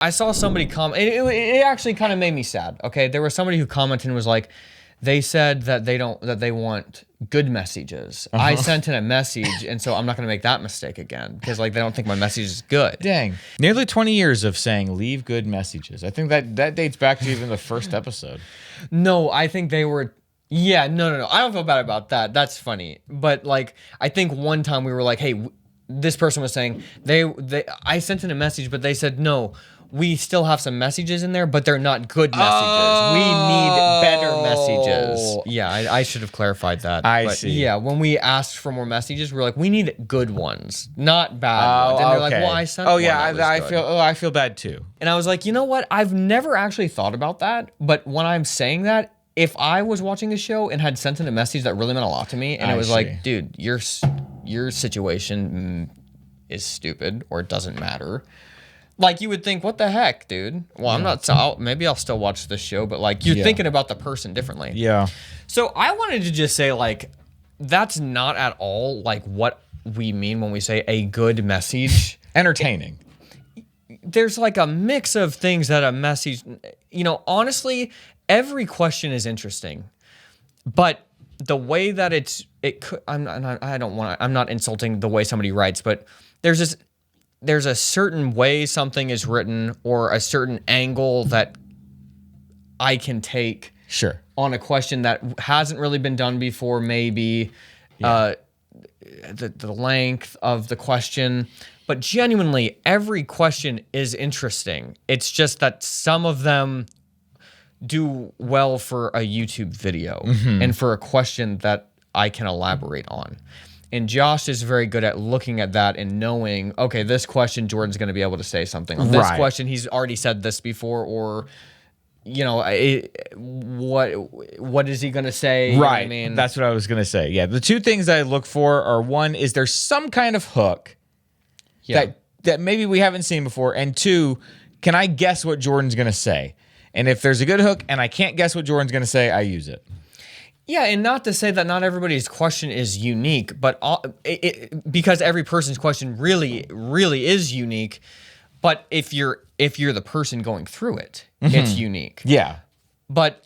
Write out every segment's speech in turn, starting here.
I saw somebody comment. It actually kind of made me sad. Okay, there was somebody who commented and was like, they said that they want good messages. I sent in a message, and so I'm not going to make that mistake again because like they don't think my message is good. Dang, nearly 20 years of saying leave good messages. I think that dates back to even the first episode. No, I think they were. Yeah, no. I don't feel bad about that. That's funny. But like, I think one time we were like, hey, this person was saying I sent in a message, but they said no. We still have some messages in there, but they're not good messages. We need better messages. Yeah, I should have clarified that. I see. Yeah, when we asked for more messages, we were like, we need good ones, not bad ones. And they're like, well, I sent one that was good. I feel bad too. And I was like, you know what? I've never actually thought about that, but when I'm saying that, if I was watching a show and had sent in a message that really meant a lot to me, and it was like, dude, your situation is stupid or it doesn't matter. Like, you would think, what the heck, dude? Well, I'm not, maybe I'll still watch this show, but like, you're thinking about the person differently. Yeah. So I wanted to just say, like, that's not at all like what we mean when we say a good message. Entertaining. There's like a mix of things that a message, honestly, every question is interesting, but the way that I'm not insulting the way somebody writes, but there's a certain way something is written or a certain angle that I can take on a question that hasn't really been done before, maybe the length of the question. But genuinely, every question is interesting. It's just that some of them do well for a YouTube video and for a question that I can elaborate on. And Josh is very good at looking at that and knowing, okay, this question, Jordan's going to be able to say something. On this question, he's already said this before, or, what is he going to say? Right. You know what I mean? That's what I was going to say. Yeah. The two things I look for are, one, is there some kind of hook that maybe we haven't seen before? And two, can I guess what Jordan's going to say? And if there's a good hook and I can't guess what Jordan's going to say, I use it. Yeah, and not to say that not everybody's question is unique, but because every person's question really, really is unique. But if you're the person going through it, it's unique. Yeah. But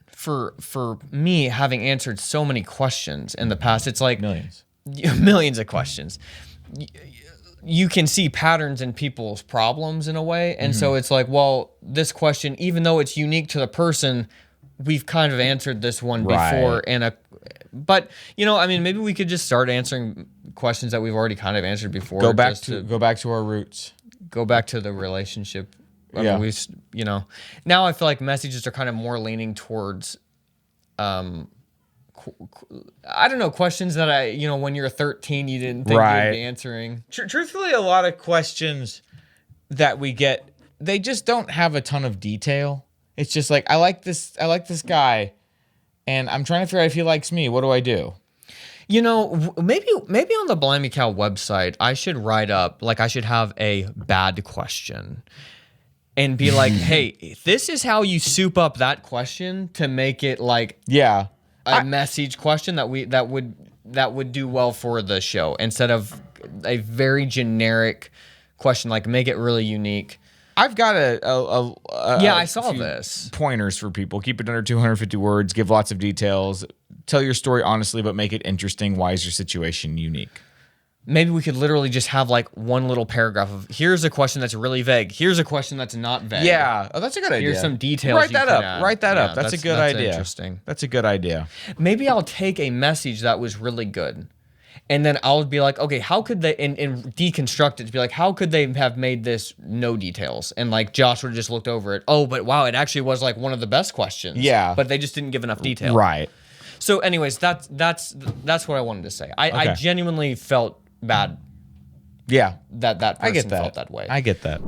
for me, having answered so many questions in the past, it's like millions of questions. You can see patterns in people's problems in a way, and so it's like, well, this question, even though it's unique to the person, we've kind of answered this one before, but maybe we could just start answering questions that we've already kind of answered before. Go back to our roots. Go back to the relationship. Now I feel like messages are kind of more leaning towards, questions that when you're 13, you didn't think you'd be answering. Truthfully, a lot of questions that we get, they just don't have a ton of detail. It's just like, I like this guy, and I'm trying to figure out if he likes me. What do I do? Maybe on the Blimey Cow website, I should write up, like I should have a bad question and be like, hey, this is how you soup up that question to make it like a message question that would do well for the show, instead of a very generic question, like make it really unique. I've got I saw this. Pointers for people. Keep it under 250 words. Give lots of details. Tell your story honestly, but make it interesting. Why is your situation unique? Maybe we could literally just have like one little paragraph of, here's a question that's really vague. Here's a question that's not vague. Yeah. Oh, that's a good idea. Here's some details. Write that up. That's a good idea. Interesting. That's a good idea. Maybe I'll take a message that was really good, and then I'll be like, okay, how could they, and deconstruct it to be like, how could they have made this no details? And like Josh would have just looked over it. Oh, but wow, it actually was like one of the best questions. Yeah. But they just didn't give enough detail. Right. So anyways, that's what I wanted to say. I genuinely felt bad. Yeah. That person felt that way. I get that.